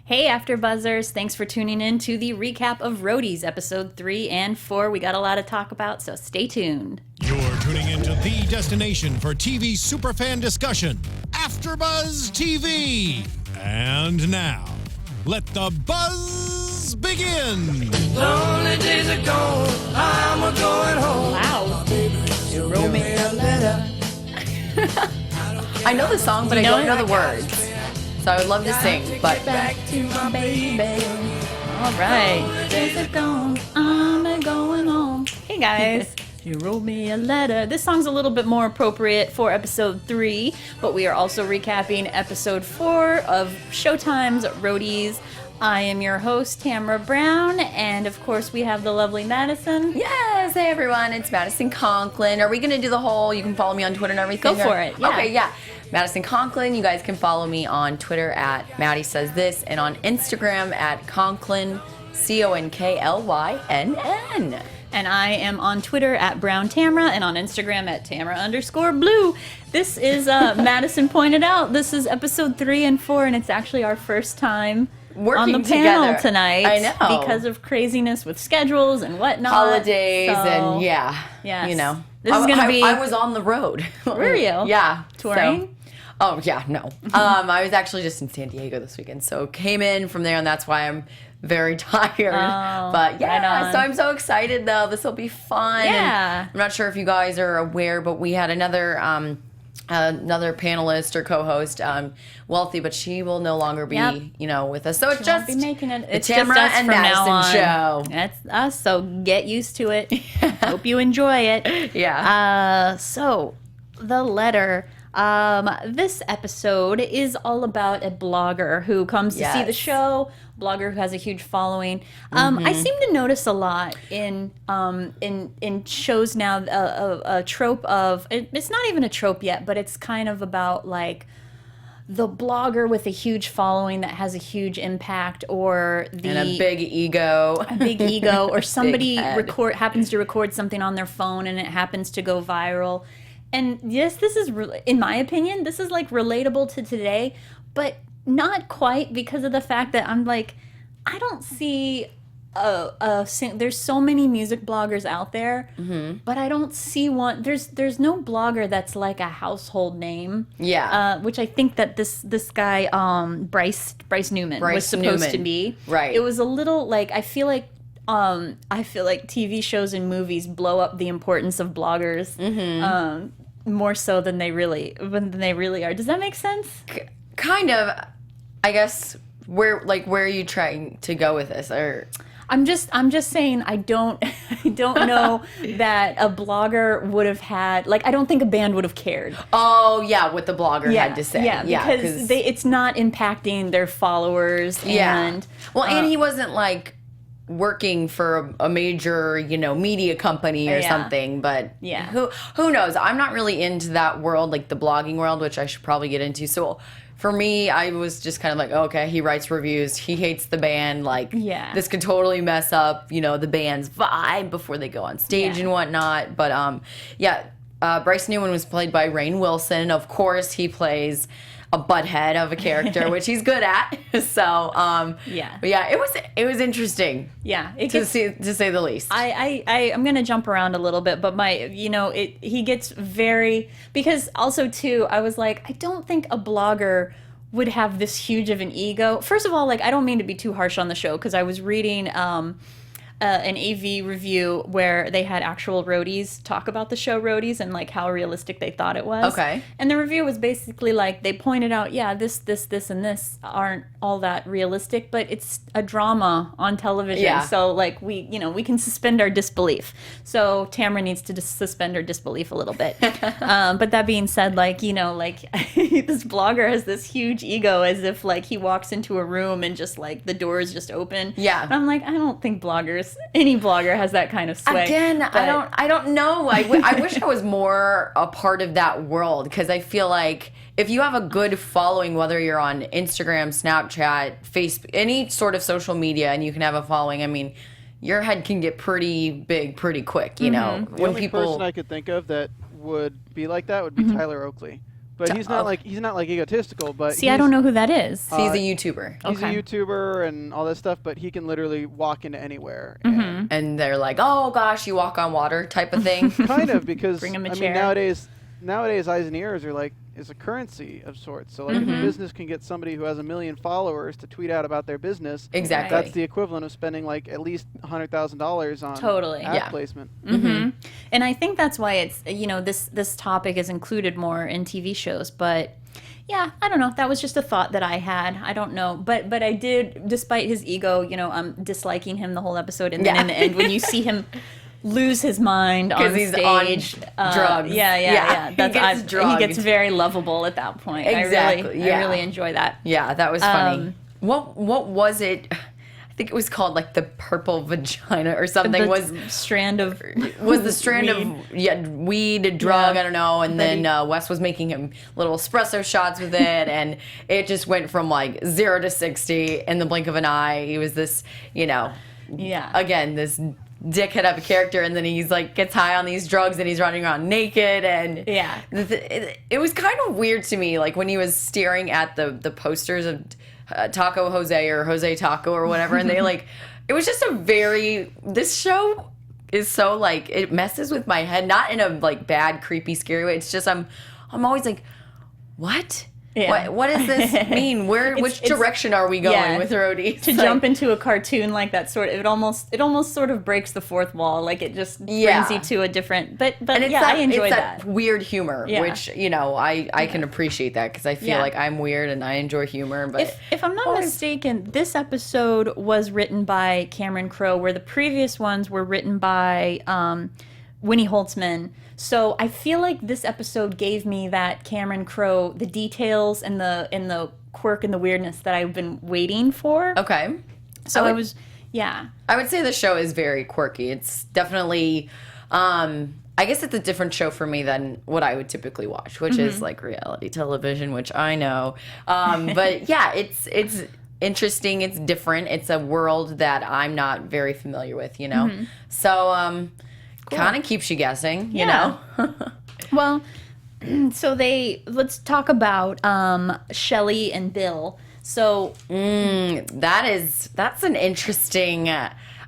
Hey, AfterBuzzers! Thanks for tuning in to the recap of Roadies, episode 3 and 4. We got a lot to talk about, so stay tuned. You're tuning into the destination for TV superfan discussion, AfterBuzz TV. And now, let the buzz begin. Lonely days are gone, I'm a-going home. Wow. You wrote me a letter. I know the song, but I don't know the words. So I would love to sing, but Back to my baby. All right. Days are gone, I'm a-going home. Hey, guys. You wrote me a letter. This song's a little bit more appropriate for episode 3, but we are also recapping episode 4 of Showtime's Roadies. I am your host, Tamra Brown, and of course we have the lovely Madison. yes, hey everyone, it's Madison Conklin. Are we gonna do the whole, you can follow me on Twitter and everything? Go for it, yeah. Okay, yeah. Madison Conklin, you guys can follow me on Twitter at Maddie Says This and on Instagram at Conklin, CONKLYNN. And I am on Twitter at Brown Tamra and on Instagram at Tamra_blue. This is, Madison pointed out, this is episode 3 and 4, and it's actually our first time Working on the panel together. tonight. I know. Because of craziness with schedules and whatnot. Holidays So, and yes. you know. This is gonna be- I was on the road. Were you? Yeah. Touring? So- oh, yeah, no. I was actually just in San Diego this weekend, so came in from there, and that's why I'm very tired. But yeah, right on. so I'm so excited, though. This will be fun. Yeah. And I'm not sure if you guys are aware, but we had another panelist or co-host, Wealthy, but she will no longer be, with us. So it's Won't just be making it. the It's just Tamra us and from now on. Madison show. That's us, so get used to it. Hope you enjoy it. Yeah. So, the letter. This episode is all about a blogger who comes to see the Yes. show. Blogger who has a huge following. I seem to notice a lot in shows now a trope of it's not even a trope yet, but it's kind of about like the blogger with a huge following that has a huge impact, or the And a big ego. or somebody head. happens to record something on their phone and it happens to go viral. And yes, this is, in my opinion, this is like relatable to today, but not quite, because of the fact that I'm like, I don't see there's so many music bloggers out there, but I don't see one. There's no blogger that's like a household name. Yeah. Which I think that this guy, Bryce Newman was supposed to be. Right. It was a little like, I feel like TV shows and movies blow up the importance of bloggers more so than they really are. Does that make sense? Kind of. I guess where are you trying to go with this? Or I'm just saying I don't know that a blogger would have had, like, I don't think a band would have cared. oh yeah, what the blogger had to say. Yeah, because it's not impacting their followers. And and he wasn't like working for a major, media company or something, but who knows? I'm not really into that world, like the blogging world, which I should probably get into. So for me, I was just kind of like, okay, he writes reviews, he hates the band, like this could totally mess up, the band's vibe before they go on stage and whatnot. But Bryce Newman was played by Rainn Wilson. Of course, he plays a butthead of a character, which he's good at. So, but it was interesting. Yeah, to say the least. I'm gonna jump around a little bit, but he gets very, because also too, I was like, I don't think a blogger would have this huge of an ego. First of all, like, I don't mean to be too harsh on the show, because I was reading an AV review where they had actual roadies talk about the show Roadies and like how realistic they thought it was. Okay. And the review was basically like, they pointed out, this, and this aren't all that realistic, but it's a drama on television. Yeah. So like we can suspend our disbelief. So Tamra needs to suspend her disbelief a little bit. But that being said, like, this blogger has this huge ego, as if like he walks into a room and just like the doors just open. Yeah. And I'm like, I don't think any blogger has that kind of sway. Again, but I don't know. I wish I was more a part of that world, because I feel like if you have a good following, whether you're on Instagram, Snapchat, Facebook, any sort of social media, and you can have a following, I mean, your head can get pretty big pretty quick, you know. The only person I could think of that would be like that would be Tyler Oakley. But he's not like egotistical. But see, I don't know who that is. He's a YouTuber. He's a YouTuber and all this stuff, but he can literally walk into anywhere. And they're like, oh gosh, you walk on water type of thing. Kind of, because Bring him a I chair. mean nowadays eyes and ears are is a currency of sorts. So like if a business can get somebody who has 1 million followers to tweet out about their business, exactly, that's the equivalent of spending like at least $100,000 on ad placement. And I think that's why it's this topic is included more in TV shows, but yeah, I don't know. That was just a thought that I had. I don't know, but I did, despite his ego, I'm disliking him the whole episode, and then in the end when you see him lose his mind on he's stage, on drugs. Yeah. He gets very lovable at that point. Exactly. I really enjoy that. Yeah, that was funny. What was it? I think it was called like the purple vagina or something. Was the strand of weed, drug, I don't know. And then Wes was making him little espresso shots with it, and it just went from like 0 to 60 in the blink of an eye. He was this, again, this dickhead of a character, and then he's like gets high on these drugs and he's running around naked, and it was kind of weird to me, like when he was staring at the posters of Taco Jose or Jose Taco or whatever, and they like it was just this show is so like it messes with my head, not in a like bad creepy scary way. It's just I'm always like, what? Yeah. What does this mean? Which direction are we going with Roadies? To jump into a cartoon like that it almost sort of breaks the fourth wall. Like it just brings you to a different. But I enjoy that weird humor, which I can appreciate that because I feel like I'm weird and I enjoy humor. But if I'm not mistaken, this episode was written by Cameron Crowe, where the previous ones were written by Winnie Holtzman. So I feel like this episode gave me that Cameron Crowe, the details and the quirk and the weirdness that I've been waiting for. Okay. So I would say the show is very quirky. It's definitely, I guess it's a different show for me than what I would typically watch, which is like reality television, which I know. But yeah, it's interesting. It's different. It's a world that I'm not very familiar with, So, cool. Kind of keeps you guessing, you know? Well, so let's talk about Shelley and Bill. So that's an interesting.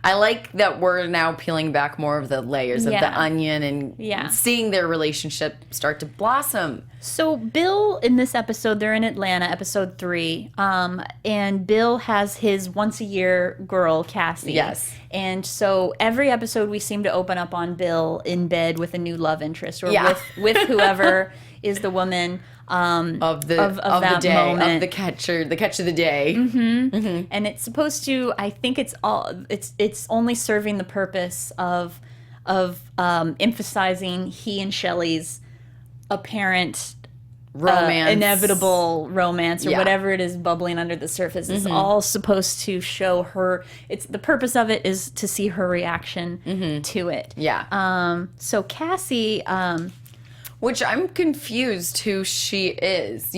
I like that we're now peeling back more of the layers of the onion and seeing their relationship start to blossom. So Bill, in this episode, they're in Atlanta, episode 3, and Bill has his once-a-year girl, Cassie. Yes. And so every episode we seem to open up on Bill in bed with a new love interest, or with whoever is the woman of that day, moment. of the catch of the day. And it's supposed to, I think it's only serving the purpose of emphasizing he and Shelley's apparent romance, inevitable romance, or whatever it is bubbling under the surface. It's all supposed to show her. It's the purpose of it is to see her reaction to it. Yeah. So Cassie, which I'm confused who she is.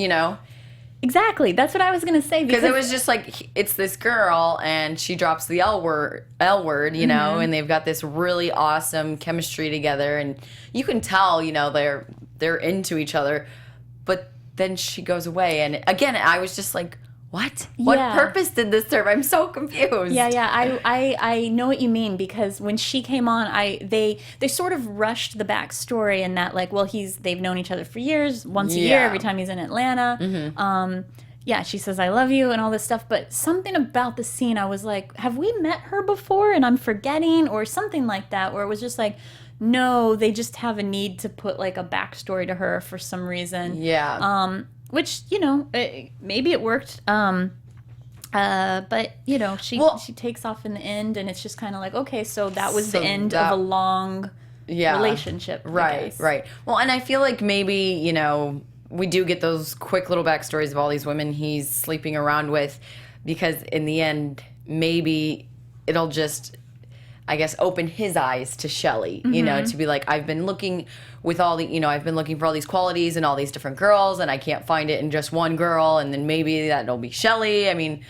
Exactly. That's what I was gonna say, because it was just like it's this girl and she drops the L word, and they've got this really awesome chemistry together, and you can tell, they're into each other, but then she goes away, and again, I was just like, what? What purpose did this serve? I'm so confused. Yeah. I know what you mean, because when she came on, they sort of rushed the backstory in that, like, well, they've known each other for years, once a year, every time he's in Atlanta. She says, I love you and all this stuff, but something about the scene, I was like, have we met her before and I'm forgetting, or something like that, where it was just like, no, they just have a need to put like a backstory to her for some reason. Yeah. Which, maybe it worked. But, she takes off in the end, and it's just kind of like, okay, so that was the end of a long relationship. Right. Well, and I feel like maybe, we do get those quick little backstories of all these women he's sleeping around with, because in the end, maybe it'll just, I guess, open his eyes to Shelley, to be like, I've been looking with all the, I've been looking for all these qualities in all these different girls, and I can't find it in just one girl, and then maybe that'll be Shelley. I mean,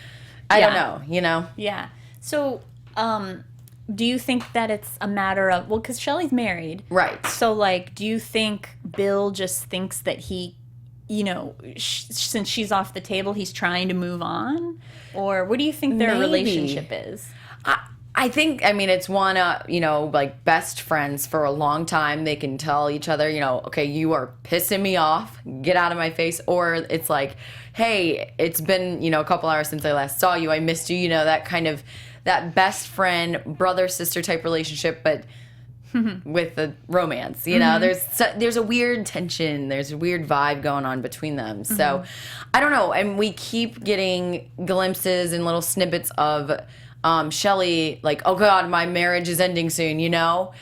I don't know, Yeah. So, do you think that it's a matter of, because Shelley's married. Right. So, like, do you think Bill just thinks that he you know, since she's off the table, he's trying to move on? Or what do you think their relationship is? I think, I mean, it's one, you know, like best friends for a long time. They can tell each other, you know, okay, you are pissing me off. Get out of my face. Or it's like, hey, it's been, you know, a couple hours since I last saw you. I missed you. You know, that kind of, that best friend, brother-sister type relationship, but with the romance, you know, there's a weird tension. There's a weird vibe going on between them. So I don't know. And we keep getting glimpses and little snippets of Shelley, like, oh God, my marriage is ending soon, you know?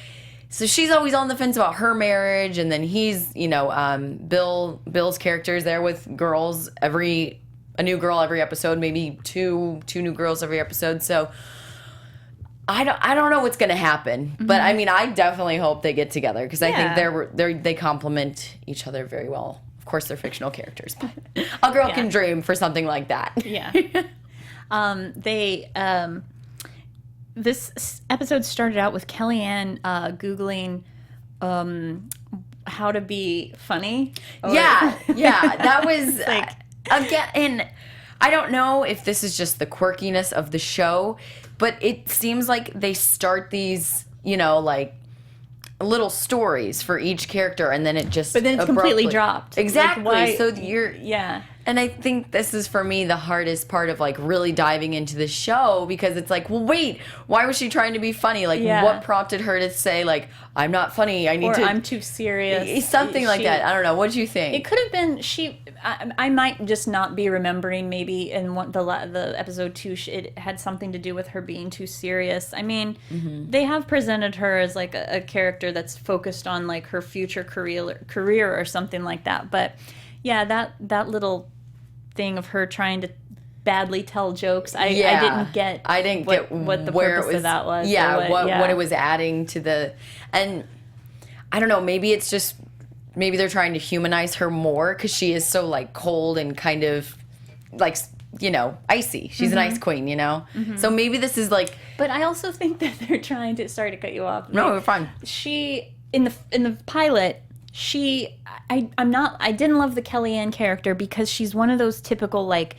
So she's always on the fence about her marriage, and then he's, you know, Bill's character is there with girls a new girl every episode, maybe two new girls every episode. So I don't know what's gonna happen, but I mean, I definitely hope they get together because I think they complement each other very well. Of course, they're fictional characters, but a girl can dream for something like that. Yeah. This episode started out with Kellyanne Googling how to be funny. Yeah, that was like again, and I don't know if this is just the quirkiness of the show, but it seems like they start these, you know, like little stories for each character, and then it just but then it's completely dropped. Exactly. Like, so you're And I think this is, for me, the hardest part of, like, really diving into the show, because it's like, well, wait, why was she trying to be funny? Like, what prompted her to say, like, I'm not funny, I'm too serious. Something like that. I don't know. What did you think? It could have been, I might just not be remembering, maybe in the episode 2, it had something to do with her being too serious. I mean, they have presented her as, like, a character that's focused on, like, her future career or something like that, but... Yeah, that little thing of her trying to badly tell jokes, I didn't get what the purpose of that was. Yeah, what it was adding to the... And I don't know, maybe it's just... Maybe they're trying to humanize her more because she is so, like, cold and kind of, like, you know, icy. She's an ice queen, you know? So maybe this is, like... But I also think that they're trying to... Sorry to cut you off. No, you're fine. She... In the pilot... I didn't love the Kellyanne character because she's one of those typical, like,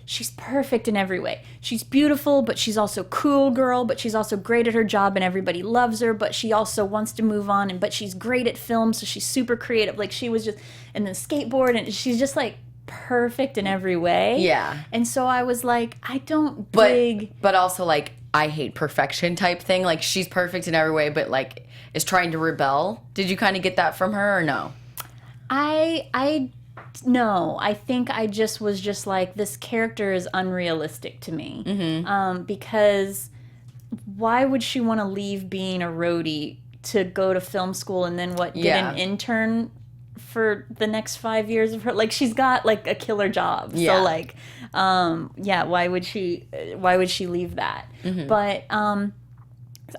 she's perfect in every way. She's beautiful, but she's also cool girl, but she's also great at her job and everybody loves her, but she also wants to move on, but she's great at film, so she's super creative. Like, she was just, and then skateboard, and she's just, like, perfect in every way. Yeah. And so I was like, I don't dig... But also, like, I hate perfection type thing. Like, she's perfect in every way, but, like, is trying to rebel. Did you kind of get that from her or no? No. I think I just was just like, this character is unrealistic to me. Because why would she want to leave being a roadie to go to film school and then get an intern for the next 5 years of her? Like, she's got, like, a killer job. Yeah. So, like, why would she leave that? But,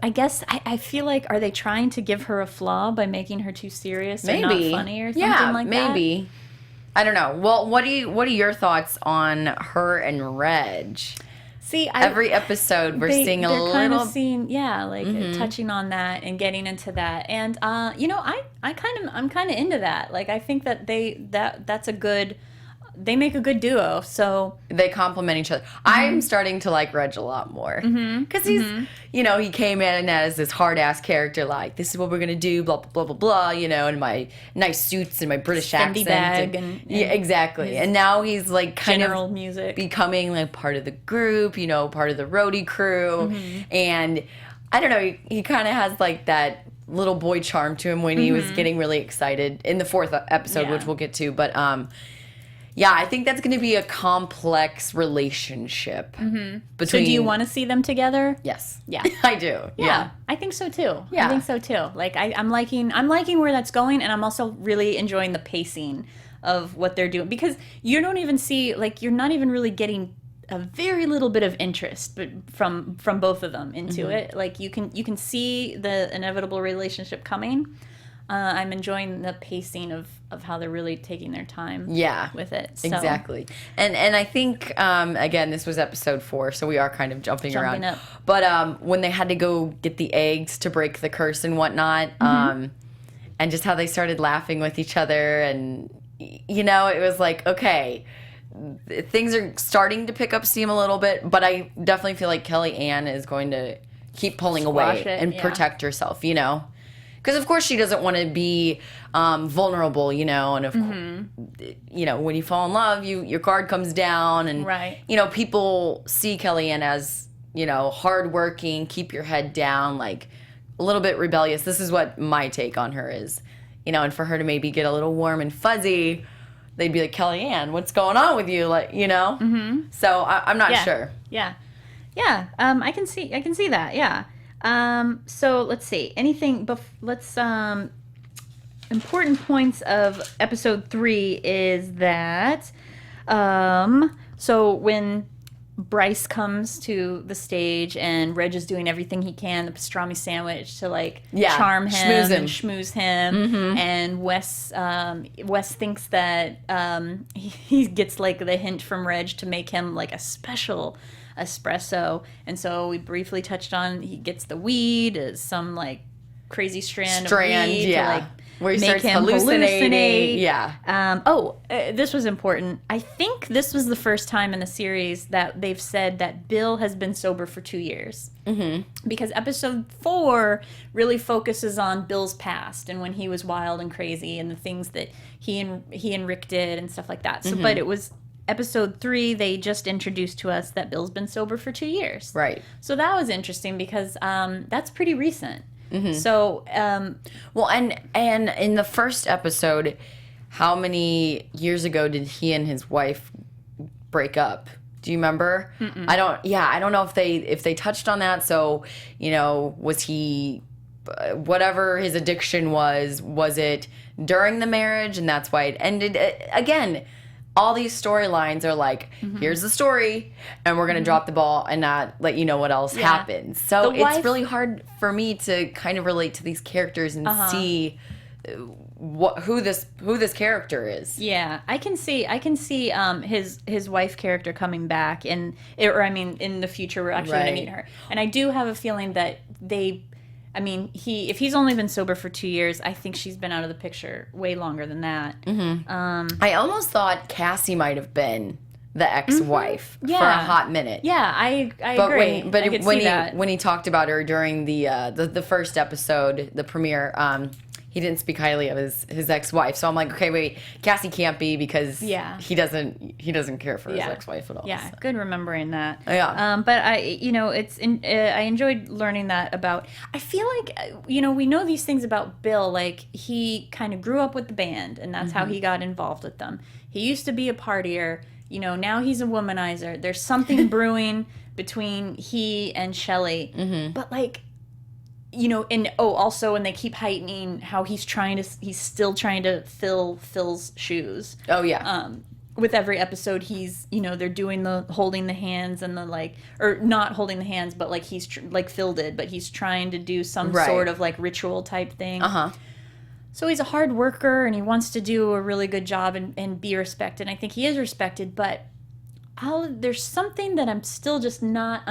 I guess I feel like, are they trying to give her a flaw by making her too serious or not funny or something like that? Yeah, maybe. I don't know. Well, what are your thoughts on her and Reg? See, every episode we're seeing a little kind of touching on that and getting into that, and you know, I'm kind of into that. Like, I think that that's a good. They make a good duo, so they complement each other. I'm starting to like Reg a lot more because he's, you know, he came in as this hard ass character, like, this is what we're gonna do, blah blah blah blah blah, you know, and my nice suits and my British Fendi accent, bag and yeah, exactly. And now he's like kind of music, becoming like part of the group, you know, part of the roadie crew, and I don't know, he kind of has like that little boy charm to him when he was getting really excited in the 4th episode, which we'll get to, but yeah, I think that's going to be a complex relationship. Between... So do you want to see them together? Yes. Yeah. I do. Yeah. I think so too. Yeah. I think so too. Like, I'm liking where that's going, and I'm also really enjoying the pacing of what they're doing, because you don't even see, like, you're not even really getting a very little bit of interest from both of them into it. Like, you can see the inevitable relationship coming. I'm enjoying the pacing of how they're really taking their time with it. So. Exactly. And I think, again, this was episode 4, so we are kind of jumping around. Up. But when they had to go get the eggs to break the curse and whatnot, and just how they started laughing with each other, and, you know, it was like, okay, things are starting to pick up steam a little bit, but I definitely feel like Kellyanne is going to keep pulling away and protect herself, you know? Because, of course, she doesn't want to be vulnerable, you know, and, of you know, when you fall in love, your guard comes down, and, you know, people see Kellyanne as, you know, hardworking, keep your head down, like, a little bit rebellious. This is what my take on her is, you know, and for her to maybe get a little warm and fuzzy, they'd be like, Kellyanne, what's going on with you? Like, you know? So I'm not sure. Yeah. I can see that. Yeah. So let's see. Important points of episode 3 is that, so when Bryce comes to the stage and Reg is doing everything he can, the pastrami sandwich, to like charm him and schmooze him, and Wes thinks that he gets like the hint from Reg to make him like a special espresso, and so we briefly touched on he gets the weed, some like crazy strand of weed to like where he make starts him hallucinating. This was important. I think this was the first time in the series that they've said that Bill has been sober for 2 years. Because episode 4 really focuses on Bill's past and when he was wild and crazy and the things that he and Rick did and stuff like that. So, but it was episode 3, they just introduced to us that Bill's been sober for 2 years. Right. So that was interesting because that's pretty recent. So, well, and in the first episode, how many years ago did he and his wife break up? Do you remember? I don't know if they touched on that. So, you know, was he, whatever his addiction was it during the marriage and that's why it ended? Again, all these storylines are like, here's the story, and we're going to drop the ball and not let you know what else happens. So it's really hard for me to kind of relate to these characters and see who this character is. Yeah, I can see his wife character coming back, in the future we're actually going to meet her. And I do have a feeling that if he's only been sober for 2 years, I think she's been out of the picture way longer than that. I almost thought Cassie might have been the ex-wife for a hot minute. Yeah, I agree. When he talked about her during the first episode, the premiere, he didn't speak highly of his ex-wife. So I'm like, okay, wait, Cassie can't be because he doesn't care for his ex-wife at all. Yeah, so. Good remembering that. Yeah. But I enjoyed learning that about. I feel like we know these things about Bill. Like he kind of grew up with the band, and that's how he got involved with them. He used to be a partier. You know, now he's a womanizer. There's something brewing between he and Shelley. But like. You know, also when they keep heightening how he's still trying to fill Phil's shoes. Oh yeah. With every episode, he's they're doing the holding the hands and the like, or not holding the hands, but like he's like Phil did, but he's trying to do some sort of like ritual type thing. So he's a hard worker and he wants to do a really good job and be respected. And I think he is respected, but there's something that I'm still just not.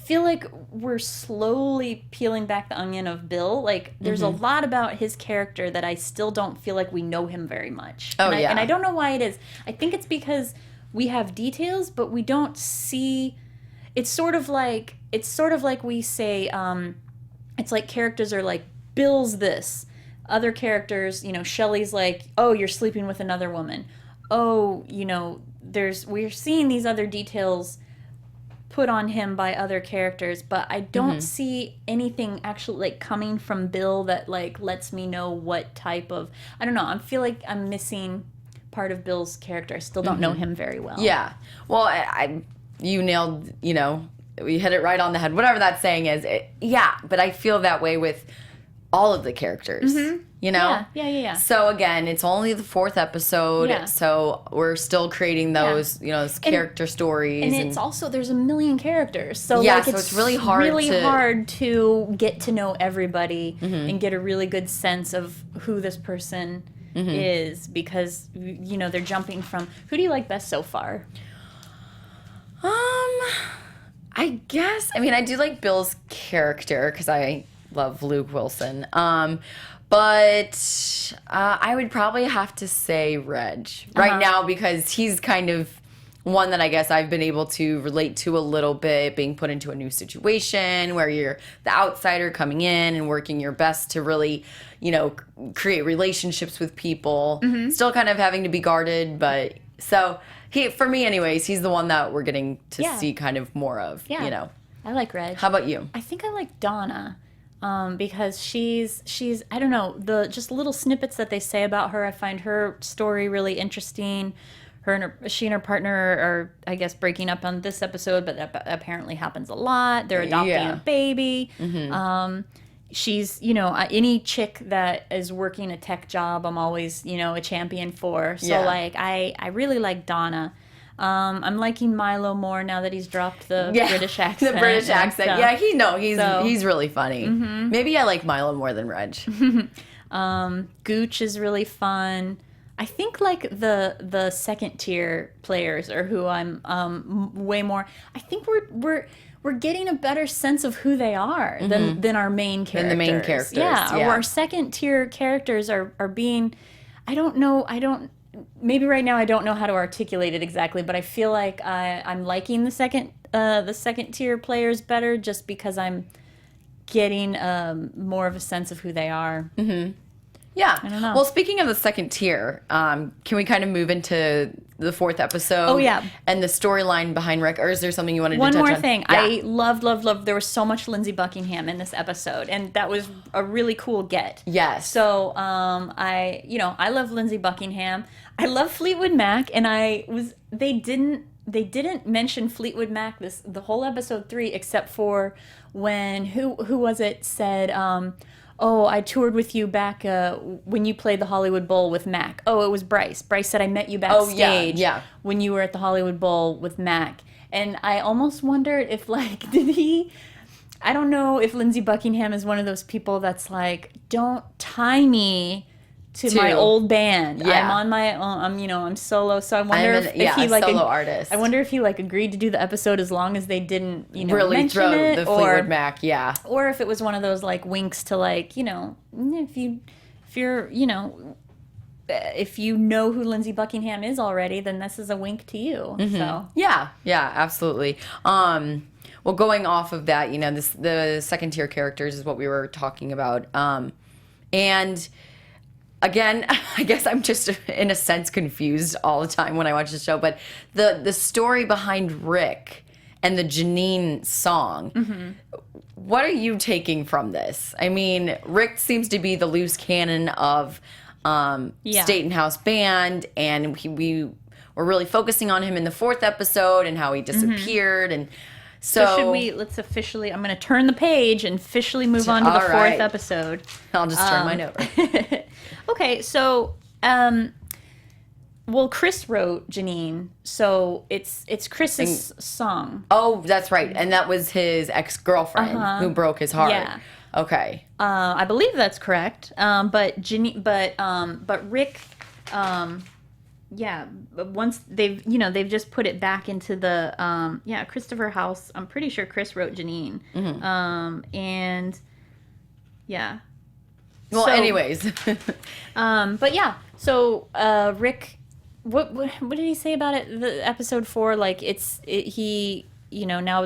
Feel like we're slowly peeling back the onion of Bill. Like there's a lot about his character that I still don't feel like we know him very much. And I don't know why it is. I think it's because we have details, but we don't see. It's sort of like we say. It's like characters are like Bill's this. Other characters, Shelley's like, oh, you're sleeping with another woman. Oh, we're seeing these other details put on him by other characters, but I don't see anything actually like coming from Bill that like lets me know what type of, I don't know, I feel like I'm missing part of Bill's character. I still don't know him very well. Yeah. Well, you nailed, we hit it right on the head. Whatever that saying is. But I feel that way with all of the characters. Yeah. So again, it's only the 4th episode, so we're still creating those, those character stories. And it's also, there's a million characters. So so it's really hard to get to know everybody and get a really good sense of who this person is, because, they're jumping from, who do you like best so far? I guess, I do like Bill's character because I love Luke Wilson. But I would probably have to say Reg right now, because he's kind of one that I guess I've been able to relate to a little bit, being put into a new situation where you're the outsider coming in and working your best to really, create relationships with people. Still kind of having to be guarded, but so for me anyways, he's the one that we're getting to see kind of more of, I like Reg. How about you? I think I like Donna. Because she's I don't know, the just little snippets that they say about her, I find her story really interesting. She and her partner are, I guess, breaking up on this episode, but that apparently happens a lot. They're adopting a baby. She's, any chick that is working a tech job, I'm always, a champion for. So, I really like Donna. I'm liking Milo more now that he's dropped the British accent. The British accent. He's really funny. Maybe I like Milo more than Reg. Gooch is really fun. I think like the second tier players are who I'm way more. I think we're getting a better sense of who they are than our main characters. Than the main characters. Yeah. Our second tier characters are being. I don't know. Maybe right now I don't know how to articulate it exactly, but I feel like I'm liking the second tier players better just because I'm getting more of a sense of who they are. Yeah. I don't know. Well, speaking of the second tier, can we kind of move into the fourth episode? Oh, yeah. And the storyline behind Rick, or is there something you wanted to touch on? One more thing. Yeah. I loved, there was so much Lindsey Buckingham in this episode, and that was a really cool get. Yes. So, I love Lindsey Buckingham. I love Fleetwood Mac, and they didn't mention Fleetwood Mac the whole episode 3, except for when, who was it, said, I toured with you back when you played the Hollywood Bowl with Mac. Oh, it was Bryce. Bryce said I met you backstage when you were at the Hollywood Bowl with Mac. And I almost wondered if, I don't know if Lindsey Buckingham is one of those people that's like, don't tie me to my old band. Yeah. I'm on my own. I'm solo. So I wonder if he solo artist. I wonder if he agreed to do the episode as long as they didn't really mention throw it, the Fleetwood Mac. Yeah. Or if it was one of those winks to if you know who Lindsey Buckingham is already, then this is a wink to you. So yeah, absolutely. Well, going off of that, the second tier characters is what we were talking about, and. Again, I guess I'm just, in a sense, confused all the time when I watch the show. But the story behind Rick and the Janine song, what are you taking from this? I mean, Rick seems to be the loose cannon of Staton-House Band, and we were really focusing on him in the 4th episode and how he disappeared. And so let's officially, I'm going to turn the page and officially move on to the 4th episode. I'll just turn mine over. Okay, so, Chris wrote Janine, so it's Chris's song. Oh, that's right, and that was his ex-girlfriend who broke his heart. Yeah. Okay. I believe that's correct. But Rick, once they've just put it back into the Christopher House. I'm pretty sure Chris wrote Janine. And yeah. Well, anyways. But yeah, so Rick, what did he say about it? The episode 4, now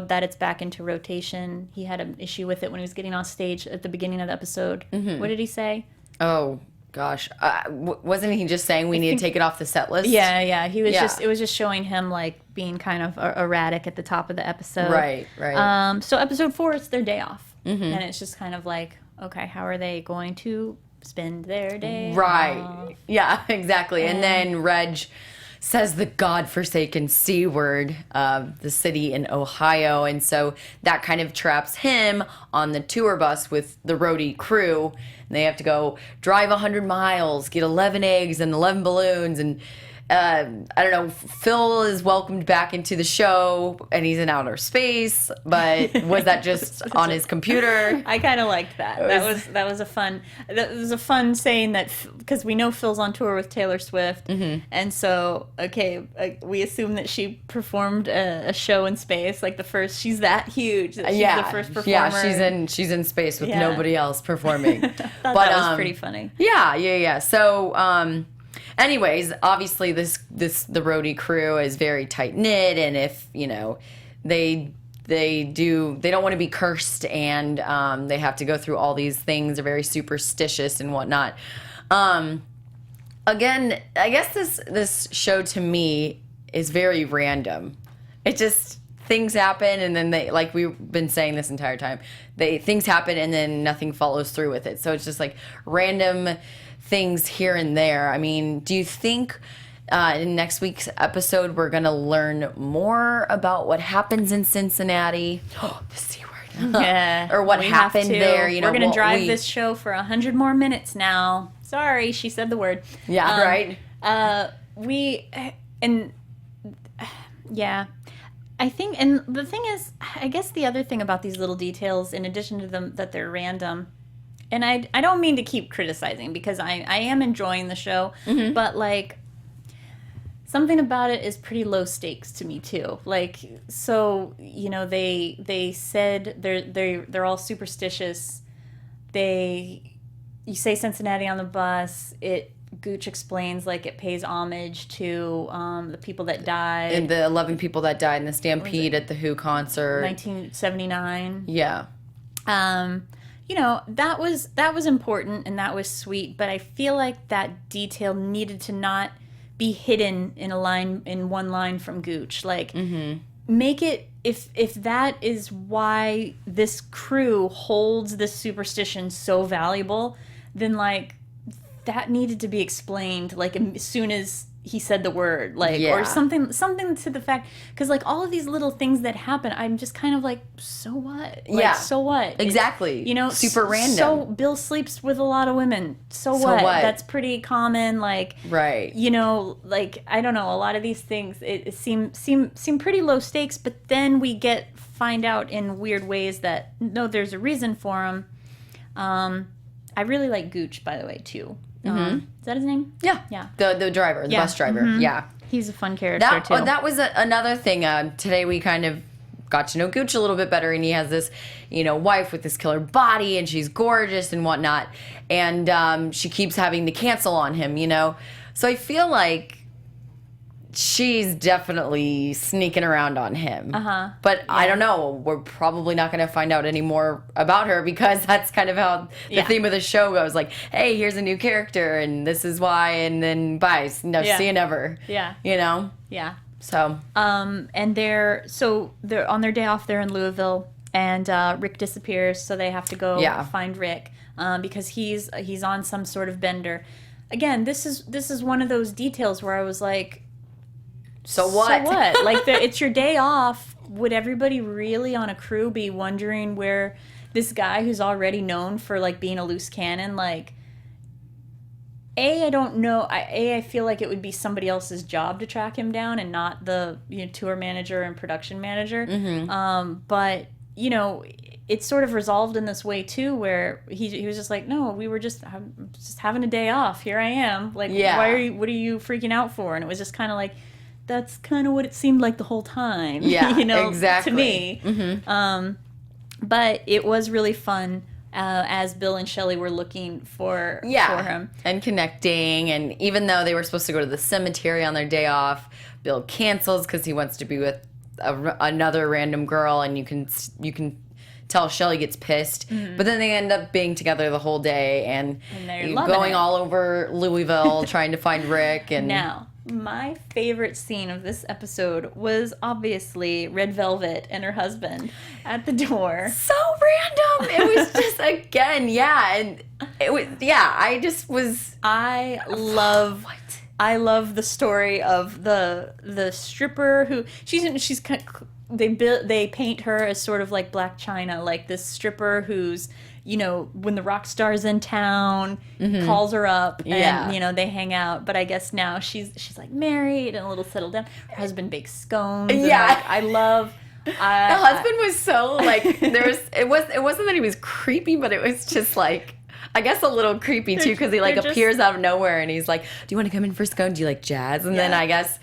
that it's back into rotation, he had an issue with it when he was getting off stage at the beginning of the episode. What did he say? Oh gosh, wasn't he just saying we need to take it off the set list? Yeah. He was it was just showing him being kind of erratic at the top of the episode. Right. So episode 4, it's their day off, and it's just kind of okay, how are they going to spend their day off? Yeah, exactly. And then Reg says the godforsaken C word of the city in Ohio. And so that kind of traps him on the tour bus with the roadie crew. And they have to go drive 100 miles, get 11 eggs and 11 balloons. And I don't know, Phil is welcomed back into the show and he's in outer space, but was that just on his computer? I kind of liked that. That was a fun saying that, because we know Phil's on tour with Taylor Swift, and so we assume that she performed a show in space, like she's that huge that she's the first performer. Yeah, she's in space with nobody else performing. That was pretty funny. Yeah. So anyways, obviously the roadie crew is very tight knit, and if they don't want to be cursed, and they have to go through all these things. They're very superstitious and whatnot. Again, I guess this show to me is very random. It just, things happen, and then they, like we've been saying this entire time, things happen and then nothing follows through with it. So it's just like random things here and there. I mean, do you think in next week's episode we're gonna learn more about what happens in Cincinnati? Oh, the C word. Yeah. Or what happened there? We're gonna drive this show for 100 more minutes now. Sorry, she said the word. Yeah, right. I think, and the thing is, I guess the other thing about these little details, in addition to them that they're random, and I don't mean to keep criticizing, because I am enjoying the show, but like, something about it is pretty low stakes to me too. Like, so they said they're all superstitious. You say Cincinnati on the bus. Gooch explains like it pays homage to the people that died. And the 11 people that died in the stampede at the Who concert. 1979. Yeah. That was important and that was sweet, but I feel like that detail needed to not be hidden in one line from Gooch. Like, make it, if that is why this crew holds this superstition so valuable, then like that needed to be explained like as soon as he said the word, like, or something to the fact, because like all of these little things that happen, I'm just kind of like, so what? Like, so what? Exactly. Super random. So Bill sleeps with a lot of women. So what? That's pretty common. Like, right. Like, I don't know. A lot of these things it seem pretty low stakes, but then we find out in weird ways that no, there's a reason for them. I really like Gooch, by the way, too. Is that his name? Yeah. The driver, the bus driver. Yeah. He's a fun character, too. That was another thing. Today we kind of got to know Gooch a little bit better, and he has this, wife with this killer body, and she's gorgeous and whatnot, and she keeps having to cancel on him, So I feel like she's definitely sneaking around on him. But I don't know. We're probably not going to find out any more about her, because that's kind of how the theme of the show goes. Like, hey, here's a new character, and this is why, and then bye. No, see you never. Yeah. Yeah. So. And they're on their day off. They're in Louisville, and Rick disappears, so they have to go find Rick because he's on some sort of bender. Again, this is one of those details where I was like, So what? Like, it's your day off. Would everybody really on a crew be wondering where this guy who's already known for, like, being a loose cannon, like, I don't know. I feel like it would be somebody else's job to track him down and not the tour manager and production manager. But, it's sort of resolved in this way, too, where he was just like, no, I'm just having a day off. Here I am. Like, what are you freaking out for? And it was just kind of like, that's kind of what it seemed like the whole time. Yeah, exactly. To me. But it was really fun as Bill and Shelley were looking for him. And connecting. And even though they were supposed to go to the cemetery on their day off, Bill cancels because he wants to be with another random girl, and you can tell Shelley gets pissed. But then they end up being together the whole day and going all over Louisville trying to find Rick. And now, my favorite scene of this episode was obviously Red Velvet and her husband at the door. So random. It was just, again, and it was, I love the story of the stripper who they paint her as sort of like Black China, like this stripper who's you know, when the rock star's in town, calls her up, and you know, they hang out. But I guess now she's like married and a little settled down. Her husband bakes scones. And, like, I love. The husband was so like it wasn't that he was creepy, but it was just like, I guess a little creepy too, because he like appears out of nowhere and he's like, "Do you want to come in for a scone? Do you like jazz?" And then I guess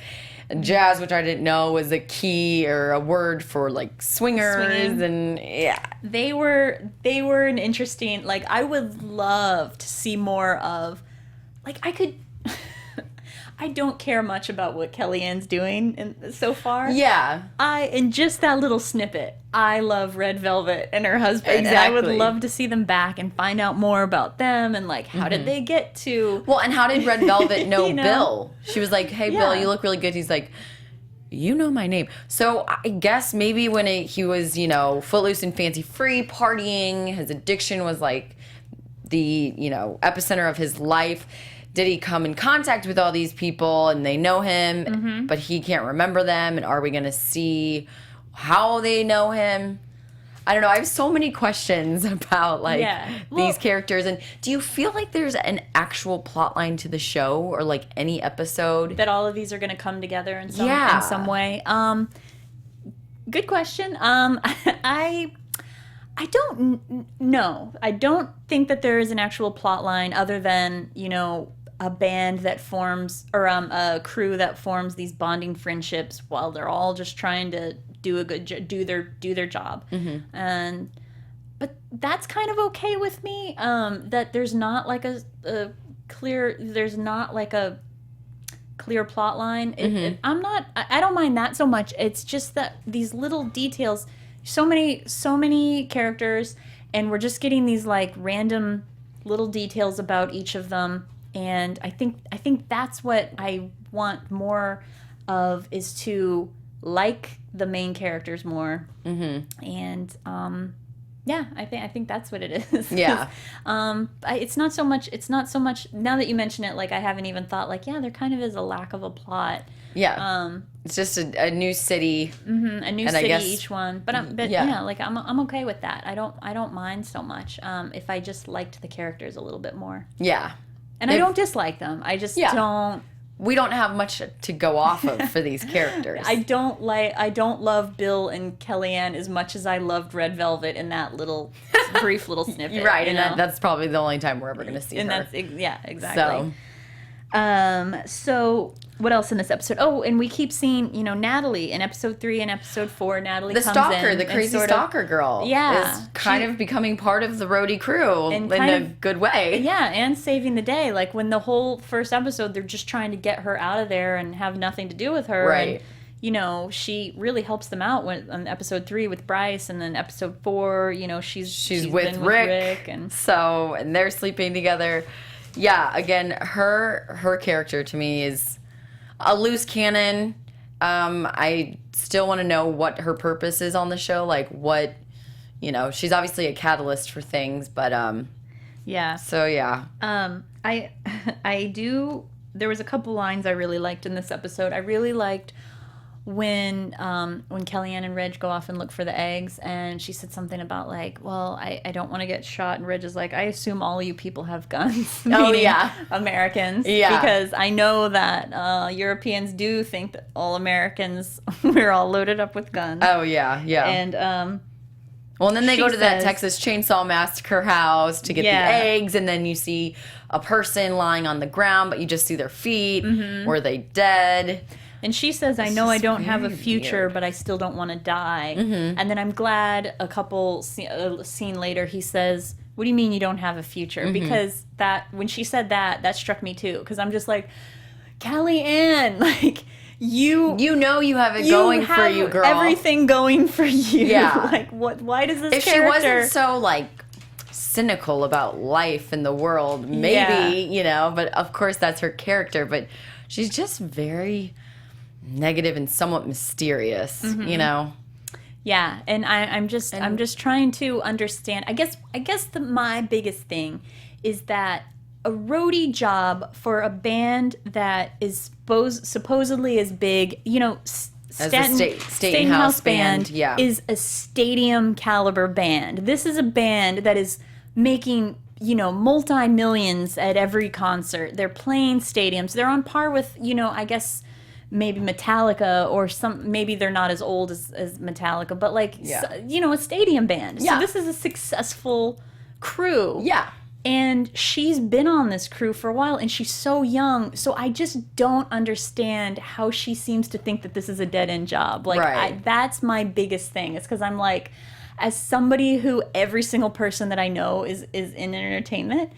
jazz, which I didn't know was a key or a word for like swingers. And they were an interesting, like, I would love to see more of, like, I don't care much about what Kellyanne's doing so far. Yeah. In just that little snippet, I love Red Velvet and her husband. Exactly. And I would love to see them back and find out more about them and, like, how did they get to... Well, and how did Red Velvet know Bill? She was like, "Hey, Bill, you look really good." He's like, "You know my name." So I guess maybe when he was, you know, footloose and fancy-free, partying, his addiction was, like, the, you know, epicenter of his life. Did he come in contact with all these people and they know him, but he can't remember them? And are we going to see how they know him? I don't know. I have so many questions about, like, these characters. And do you feel like there's an actual plot line to the show, or like any episode? That all of these are going to come together in some way? Good question. I don't know. I don't think that there is an actual plot line other than, you know, a band that forms, or a crew that forms these bonding friendships while they're all just trying to do their job. But that's kind of okay with me. That there's not like a clear plot line. I don't mind that so much. It's just that these little details, so many characters, and we're just getting these like random little details about each of them. And I think that's what I want more of, is to like the main characters more. And I think that's what it is. Yeah. It's not so much. Now that you mention it, like, I haven't even thought, like, there kind of is a lack of a plot. Yeah. It's just a new city. A new city, each one. But I'm okay with that. I don't mind so much. If I just liked the characters a little bit more. Yeah. And I don't dislike them. I just don't. We don't have much to go off of for these characters. I don't love Bill and Kellyanne as much as I loved Red Velvet in that little brief little snippet. Right, and that's probably the only time we're ever going to see her. That's exactly. So what else in this episode? Oh, and we keep seeing, you know, Natalie in episode 3 and episode 4. Natalie comes in, the crazy stalker girl, is kind of becoming part of the roadie crew in a good way. Yeah, and saving the day. Like, when the whole first episode, they're just trying to get her out of there and have nothing to do with her. Right. And, you know, she really helps them out on episode 3 with Bryce, and then episode 4, you know, she's with Rick, and they're sleeping together. Yeah, again, her character to me is a loose cannon. I still want to know what her purpose is on the show. Like, what, you know, she's obviously a catalyst for things, but yeah. So yeah. I do. There was a couple lines I really liked in this episode. I really liked when Kellyanne and Reg go off and look for the eggs, and she said something about, like, well, I don't want to get shot, and Reg is like, I assume all you people have guns. Americans. Yeah. Because I know that Europeans do think that all Americans, we're all loaded up with guns. Oh, yeah, yeah. And well, and then they go to that Texas Chainsaw Massacre house to get the eggs, and then you see a person lying on the ground, but you just see their feet. Were they dead? And she says, I know I don't have a future, but I still don't want to die. And then I'm glad a scene later, he says, what do you mean you don't have a future? Because when she said that struck me too. Because I'm just like, Kellyanne, like, you know you have it going for you, girl. Everything going for you. Yeah. Like, why does this if character... If she wasn't so, like, cynical about life and the world, maybe, you know, but of course that's her character. But she's just very negative and somewhat mysterious, you know. Yeah, and I'm just trying to understand. I guess my biggest thing is that a roadie job for a band that is supposedly as big, you know, Staton-House Band is a stadium caliber band. This is a band that is making, you know, multi-millions at every concert. They're playing stadiums. They're on par with, you know, I guess maybe Metallica or maybe they're not as old as Metallica, but like, you know, a stadium band. So this is a successful crew. Yeah. And she's been on this crew for a while, and she's so young. So I just don't understand how she seems to think that this is a dead-end job. Like, that's my biggest thing. It's because I'm like, as somebody who every single person that I know is in entertainment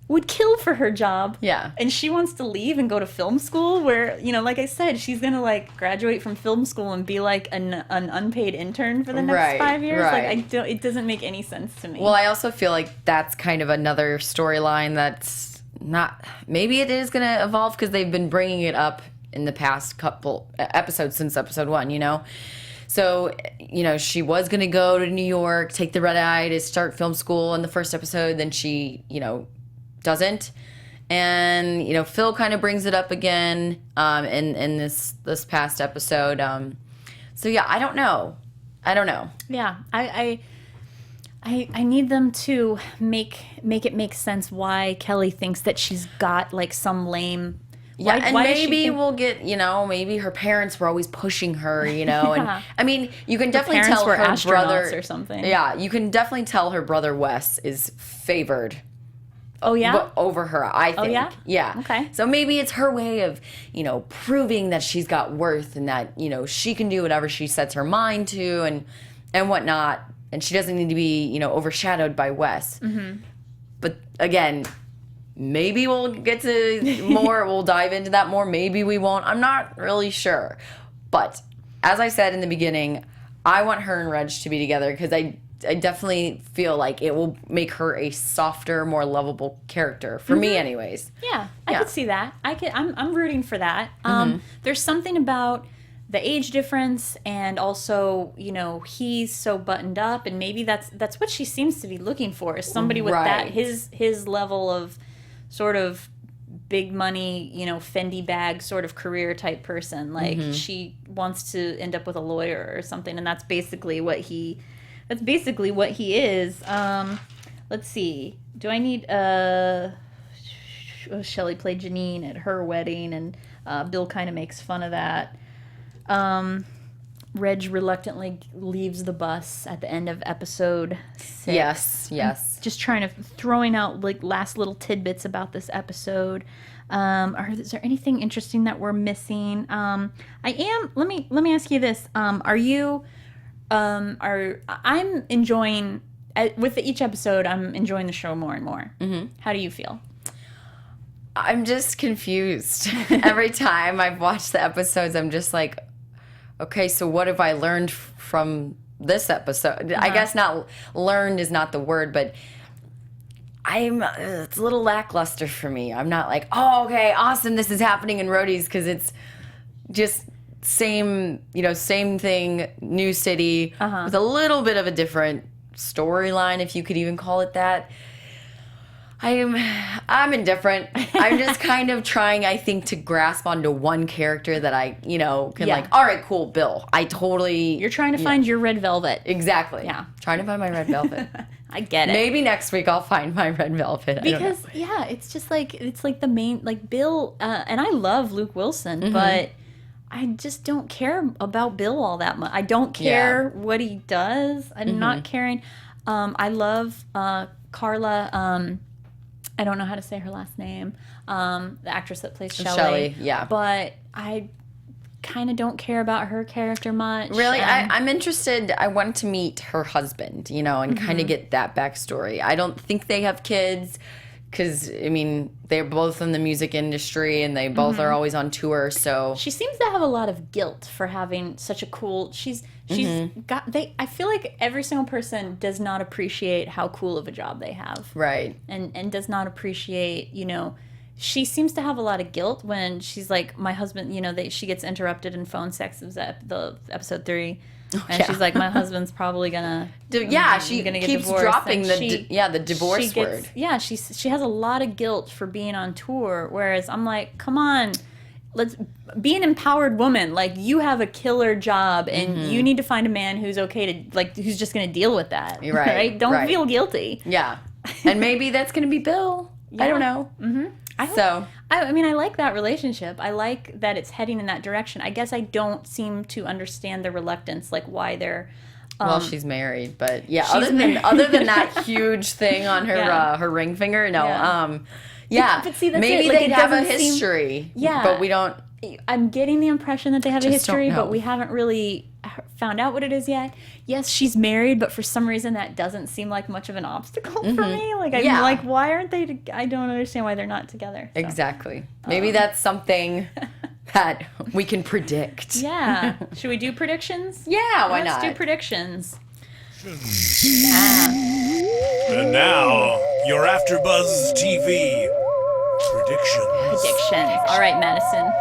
would kill for her job. Yeah. And she wants to leave and go to film school where, you know, like I said, she's going to like graduate from film school and be like an unpaid intern for the next 5 years. Like it doesn't make any sense to me. Well, I also feel like that's kind of another storyline that's not, maybe it is going to evolve because they've been bringing it up in the past couple episodes since episode 1, you know? So, you know, she was going to go to New York, take the red eye to start film school in the first episode. Then she, you know, doesn't. And, you know, Phil kind of brings it up again in this past episode. So, yeah, I don't know. Yeah, I need them to make it make sense why Kelly thinks that she's got, like, some lame... Yeah, and maybe we'll get, you know, maybe her parents were always pushing her, you know, and I mean, you can definitely tell her brother or something. Yeah, you can definitely tell her brother Wes is favored. Oh yeah, over her, I think. Oh yeah, yeah. Okay. So maybe it's her way of, you know, proving that she's got worth and that, you know, she can do whatever she sets her mind to and whatnot, and she doesn't need to be, you know, overshadowed by Wes. Mm-hmm. But again, maybe we'll get to more. We'll dive into that more. Maybe we won't. I'm not really sure. But as I said in the beginning, I want her and Reg to be together because I definitely feel like it will make her a softer, more lovable character for me, anyways. Yeah, I could see that. I'm rooting for that. There's something about the age difference, and also, you know, he's so buttoned up, and maybe that's what she seems to be looking for, is somebody with that his level of sort of big money, you know, Fendi bag sort of career type person. Like she wants to end up with a lawyer or something, and that's basically what he is. Let's see. Do I need Shelley played Janine at her wedding, and Bill kind of makes fun of that. Reg reluctantly leaves the bus at the end of episode 6. Yes. I'm just throwing out like last little tidbits about this episode. Is there anything interesting that we're missing? Let me ask you this. I'm enjoying with each episode. I'm enjoying the show more and more. Mm-hmm. How do you feel? I'm just confused. Every time I've watched the episodes, I'm just like, okay, so what have I learned from this episode? I guess not learned is not the word, but it's a little lackluster for me. I'm not like, oh, okay, awesome, this is happening in Roadies, because it's just same thing, new city, with a little bit of a different storyline, if you could even call it that. I'm indifferent. I'm just kind of trying, I think, to grasp onto one character that I, you know, can like, all right, cool, Bill. You're trying to find your red velvet. Exactly. Yeah. Trying to find my red velvet. I get it. Maybe next week I'll find my red velvet. Because, it's just like, it's like the main, like Bill, and I love Luke Wilson, but I just don't care about Bill all that much. I don't care what he does. I'm not caring. I love Carla, I don't know how to say her last name. The actress that plays Shelley. Yeah. But I kind of don't care about her character much. Really? I'm interested. I want to meet her husband, you know, and kind of get that backstory. I don't think they have kids because, I mean, they're both in the music industry and they both are always on tour, so... She seems to have a lot of guilt for having such a cool... She's got... I feel like every single person does not appreciate how cool of a job they have. Right. And does not appreciate, you know... She seems to have a lot of guilt when she's like, my husband, you know, she gets interrupted in phone sex. It was the episode 3. And she's like, my husband's probably gonna... she gonna get keeps divorced. dropping the divorce word. Yeah, she has a lot of guilt for being on tour, whereas I'm like, come on, let's be an empowered woman. Like, you have a killer job, and you need to find a man who's okay to, like, who's just gonna deal with that. Right? Don't feel guilty. Yeah. And maybe that's going to be Bill. Yeah. I don't know. Mm-hmm. I mean, I like that relationship. I like that it's heading in that direction. I guess I don't seem to understand the reluctance, like why they're... well, she's married, but yeah, other than that huge thing on her her ring finger, no. But see, that's maybe like, they have a history. But we don't... I'm getting the impression that they have a history, but we haven't really found out what it is yet. Yes, she's married, but for some reason that doesn't seem like much of an obstacle for me. Like, I'm like, why aren't they? I don't understand why they're not together. So. Exactly. Maybe that's something that we can predict. Yeah. Should we do predictions? Yeah, why not? Let's do predictions. And now, your AfterBuzz TV predictions. All right, Madison.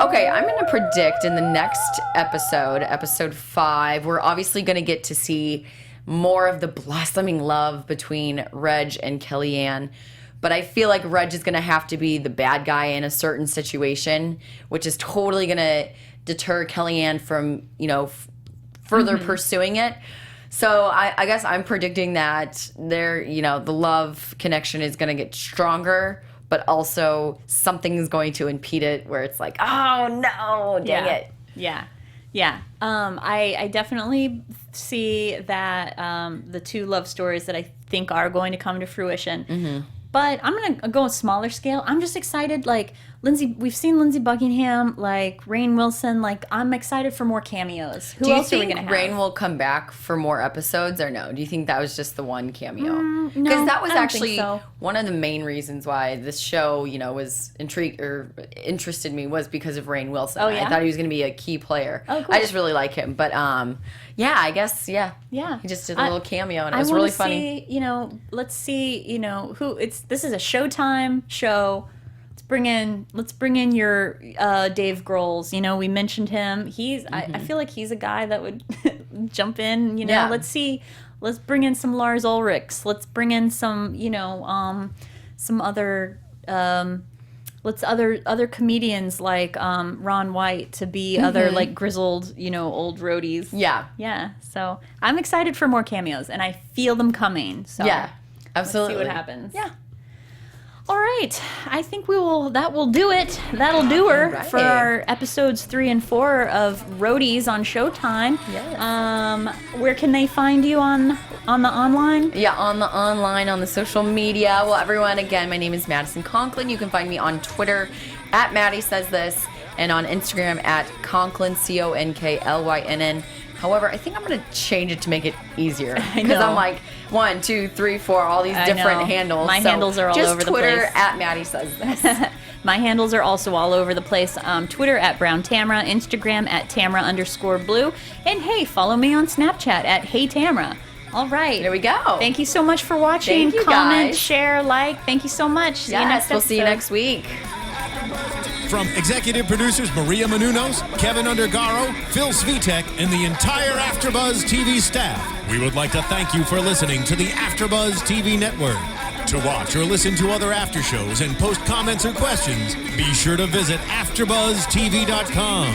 Okay, I'm going to predict in the next episode, episode 5, we're obviously going to get to see more of the blossoming love between Reg and Kellyanne. But I feel like Reg is going to have to be the bad guy in a certain situation, which is totally going to deter Kellyanne from, further pursuing it. So I guess I'm predicting that the love connection is going to get stronger, but also something is going to impede it where it's like, oh no, dang it. Yeah. Yeah. I definitely see that the two love stories that I think are going to come to fruition. Mm-hmm. But I'm going to go on a smaller scale. I'm just excited. Like, we've seen Lindsey Buckingham, like Rainn Wilson. Like, I'm excited for more cameos. Who else are we going to have? Do you think Rainn will come back for more episodes or no? Do you think that was just the one cameo? No, because that was actually so. One of the main reasons why this show, was intrigued or interested me was because of Rainn Wilson. Oh, yeah? I thought he was going to be a key player. Oh, cool. I just really like him. But, I guess, yeah. He just did a little cameo and it was really funny. Let's see, who this is a Showtime show. Let's bring in your Dave Grohl's. We mentioned him. He's I feel like he's a guy that would jump in. Let's bring in some Lars Ulrichs. Let's bring in some some other other comedians like Ron White to be other like grizzled old roadies. Yeah. So I'm excited for more cameos and I feel them coming. So absolutely. Let's see what happens. Yeah. All right, I think that will do it. That'll do her for our episodes 3 and 4 of Roadies on Showtime. Yes. Where can they find you on the online? Yeah, on the online, on the social media. Well, everyone, again, my name is Madison Conklin. You can find me on Twitter at Maddie Says This and on Instagram at Conklin, CONKLYNN. However, I think I'm going to change it to make it easier. Because I'm like, 1, 2, 3, 4, all these different handles. My handles are all over the place. Just Twitter at Maddie Says This. My handles are also all over the place. Twitter at Brown Tamra, Instagram at Tamra_blue. And hey, follow me on Snapchat at Hey Tamra. All right. There we go. Thank you so much for watching. Thank you, Comment, guys. Share, like. Thank you so much. We'll see you next week. From executive producers Maria Menounos, Kevin Undergaro, Phil Svitek, and the entire AfterBuzz TV staff, we would like to thank you for listening to the AfterBuzz TV network. To watch or listen to other after shows and post comments or questions, be sure to visit AfterBuzzTV.com.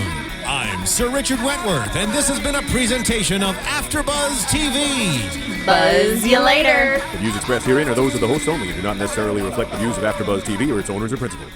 I'm Sir Richard Wentworth, and this has been a presentation of AfterBuzz TV. Buzz you later. The views expressed herein are those of the hosts only and do not necessarily reflect the views of AfterBuzz TV or its owners or principals.